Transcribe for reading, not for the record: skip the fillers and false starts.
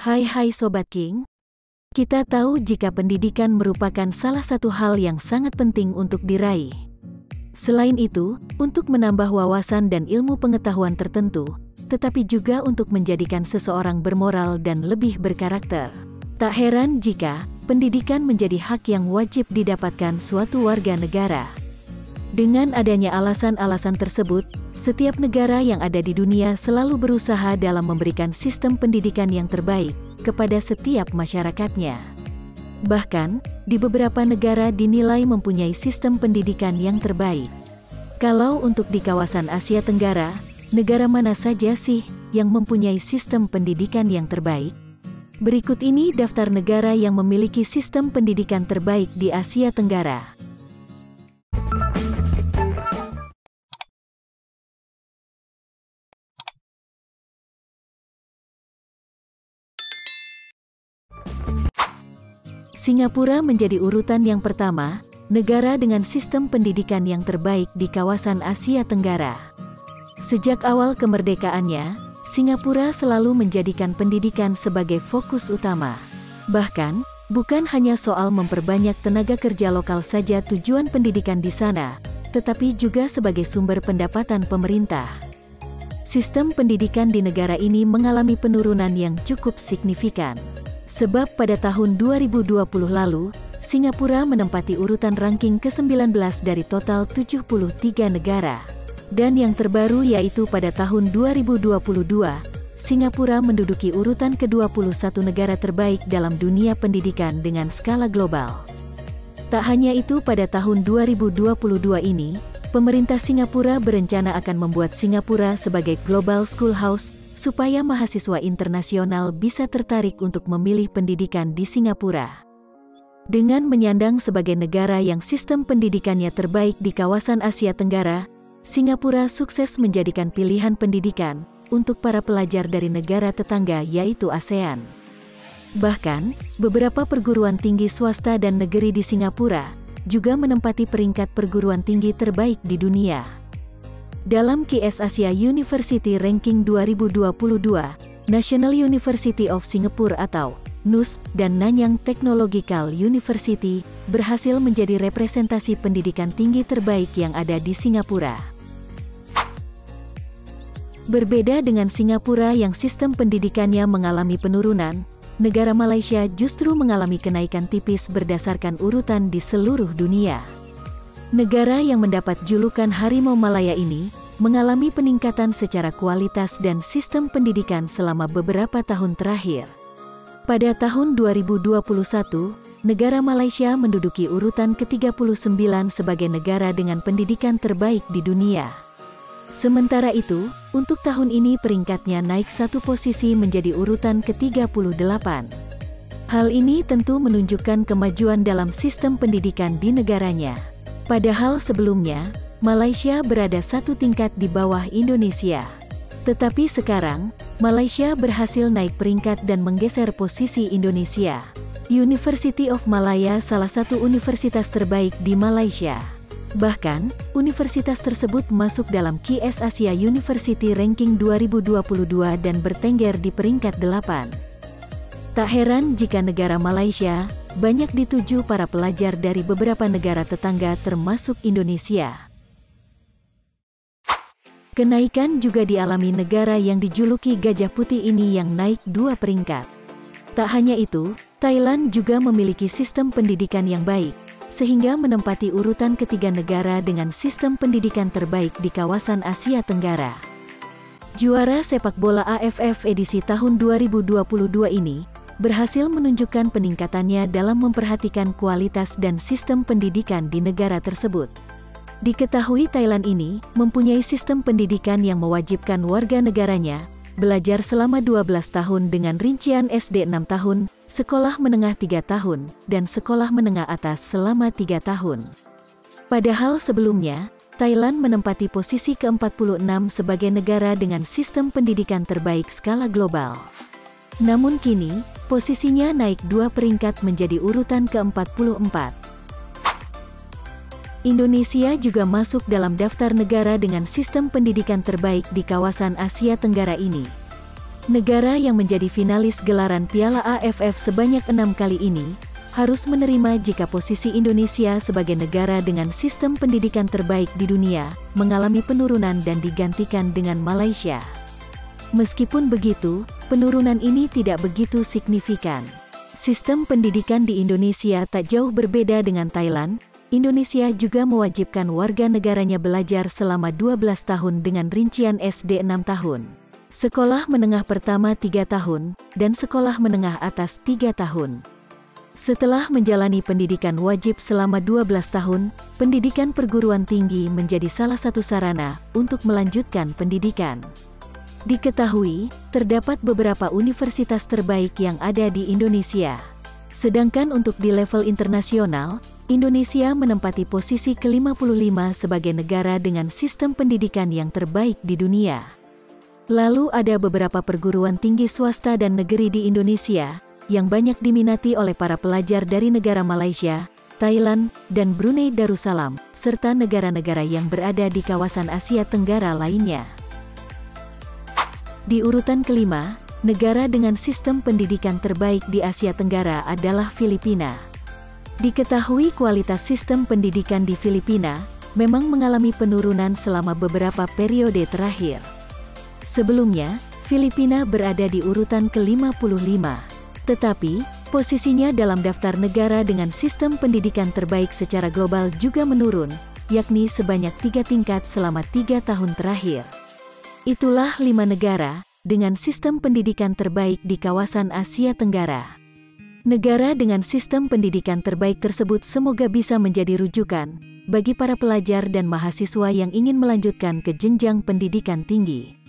Hai Sobat King, kita tahu jika pendidikan merupakan salah satu hal yang sangat penting untuk diraih. Selain itu, untuk menambah wawasan dan ilmu pengetahuan tertentu, tetapi juga untuk menjadikan seseorang bermoral dan lebih berkarakter. Tak heran jika pendidikan menjadi hak yang wajib didapatkan suatu warga negara. Dengan adanya alasan-alasan tersebut, setiap negara yang ada di dunia selalu berusaha dalam memberikan sistem pendidikan yang terbaik kepada setiap masyarakatnya. Bahkan, di beberapa negara dinilai mempunyai sistem pendidikan yang terbaik. Kalau untuk di kawasan Asia Tenggara, negara mana saja sih yang mempunyai sistem pendidikan yang terbaik? Berikut ini daftar negara yang memiliki sistem pendidikan terbaik di Asia Tenggara. Singapura menjadi urutan yang pertama, negara dengan sistem pendidikan yang terbaik di kawasan Asia Tenggara. Sejak awal kemerdekaannya, Singapura selalu menjadikan pendidikan sebagai fokus utama. Bahkan, bukan hanya soal memperbanyak tenaga kerja lokal saja tujuan pendidikan di sana, tetapi juga sebagai sumber pendapatan pemerintah. Sistem pendidikan di negara ini mengalami penurunan yang cukup signifikan. Sebab pada tahun 2020 lalu, Singapura menempati urutan ranking ke-19 dari total 73 negara. Dan yang terbaru yaitu pada tahun 2022, Singapura menduduki urutan ke-21 negara terbaik dalam dunia pendidikan dengan skala global. Tak hanya itu, pada tahun 2022 ini, pemerintah Singapura berencana akan membuat Singapura sebagai Global Schoolhouse, supaya mahasiswa internasional bisa tertarik untuk memilih pendidikan di Singapura. Dengan menyandang sebagai negara yang sistem pendidikannya terbaik di kawasan Asia Tenggara, Singapura sukses menjadikan pilihan pendidikan untuk para pelajar dari negara tetangga yaitu ASEAN. Bahkan, beberapa perguruan tinggi swasta dan negeri di Singapura juga menempati peringkat perguruan tinggi terbaik di dunia. Dalam QS Asia University Ranking 2022, National University of Singapore atau NUS dan Nanyang Technological University berhasil menjadi representasi pendidikan tinggi terbaik yang ada di Singapura. Berbeda dengan Singapura yang sistem pendidikannya mengalami penurunan, negara Malaysia justru mengalami kenaikan tipis berdasarkan urutan di seluruh dunia. Negara yang mendapat julukan Harimau Malaya ini mengalami peningkatan secara kualitas dan sistem pendidikan selama beberapa tahun terakhir. Pada tahun 2021, negara Malaysia menduduki urutan ke-39 sebagai negara dengan pendidikan terbaik di dunia. Sementara itu, untuk tahun ini peringkatnya naik satu posisi menjadi urutan ke-38. Hal ini tentu menunjukkan kemajuan dalam sistem pendidikan di negaranya. Padahal sebelumnya, Malaysia berada satu tingkat di bawah Indonesia. Tetapi sekarang, Malaysia berhasil naik peringkat dan menggeser posisi Indonesia. University of Malaya salah satu universitas terbaik di Malaysia. Bahkan, universitas tersebut masuk dalam QS Asia University Ranking 2022 dan bertengger di peringkat 8. Tak heran jika negara Malaysia banyak dituju para pelajar dari beberapa negara tetangga termasuk Indonesia. Kenaikan juga dialami negara yang dijuluki Gajah Putih ini yang naik 2 peringkat. Tak hanya itu, Thailand juga memiliki sistem pendidikan yang baik, sehingga menempati urutan ketiga negara dengan sistem pendidikan terbaik di kawasan Asia Tenggara. Juara sepak bola AFF edisi tahun 2022 ini berhasil menunjukkan peningkatannya dalam memperhatikan kualitas dan sistem pendidikan di negara tersebut. Diketahui Thailand ini mempunyai sistem pendidikan yang mewajibkan warga negaranya belajar selama 12 tahun dengan rincian SD 6 tahun, sekolah menengah 3 tahun, dan sekolah menengah atas selama 3 tahun. Padahal sebelumnya, Thailand menempati posisi ke-46 sebagai negara dengan sistem pendidikan terbaik skala global. Namun kini, posisinya naik 2 peringkat menjadi urutan ke-44. Indonesia juga masuk dalam daftar negara dengan sistem pendidikan terbaik di kawasan Asia Tenggara ini. Negara yang menjadi finalis gelaran Piala AFF sebanyak 6 kali ini harus menerima jika posisi Indonesia sebagai negara dengan sistem pendidikan terbaik di dunia mengalami penurunan dan digantikan dengan Malaysia. Meskipun begitu, penurunan ini tidak begitu signifikan. Sistem pendidikan di Indonesia tak jauh berbeda dengan Thailand. Indonesia juga mewajibkan warga negaranya belajar selama 12 tahun dengan rincian SD 6 tahun. Sekolah menengah pertama 3 tahun, dan sekolah menengah atas 3 tahun. Setelah menjalani pendidikan wajib selama 12 tahun, pendidikan perguruan tinggi menjadi salah satu sarana untuk melanjutkan pendidikan. Diketahui, terdapat beberapa universitas terbaik yang ada di Indonesia. Sedangkan untuk di level internasional, Indonesia menempati posisi ke-55 sebagai negara dengan sistem pendidikan yang terbaik di dunia. Lalu ada beberapa perguruan tinggi swasta dan negeri di Indonesia yang banyak diminati oleh para pelajar dari negara Malaysia, Thailand, dan Brunei Darussalam, serta negara-negara yang berada di kawasan Asia Tenggara lainnya. Di urutan kelima, negara dengan sistem pendidikan terbaik di Asia Tenggara adalah Filipina. Diketahui kualitas sistem pendidikan di Filipina memang mengalami penurunan selama beberapa periode terakhir. Sebelumnya, Filipina berada di urutan ke-55. Tetapi, posisinya dalam daftar negara dengan sistem pendidikan terbaik secara global juga menurun, yakni sebanyak 3 tingkat selama 3 tahun terakhir. Itulah 5 negara dengan sistem pendidikan terbaik di kawasan Asia Tenggara. Negara dengan sistem pendidikan terbaik tersebut semoga bisa menjadi rujukan bagi para pelajar dan mahasiswa yang ingin melanjutkan ke jenjang pendidikan tinggi.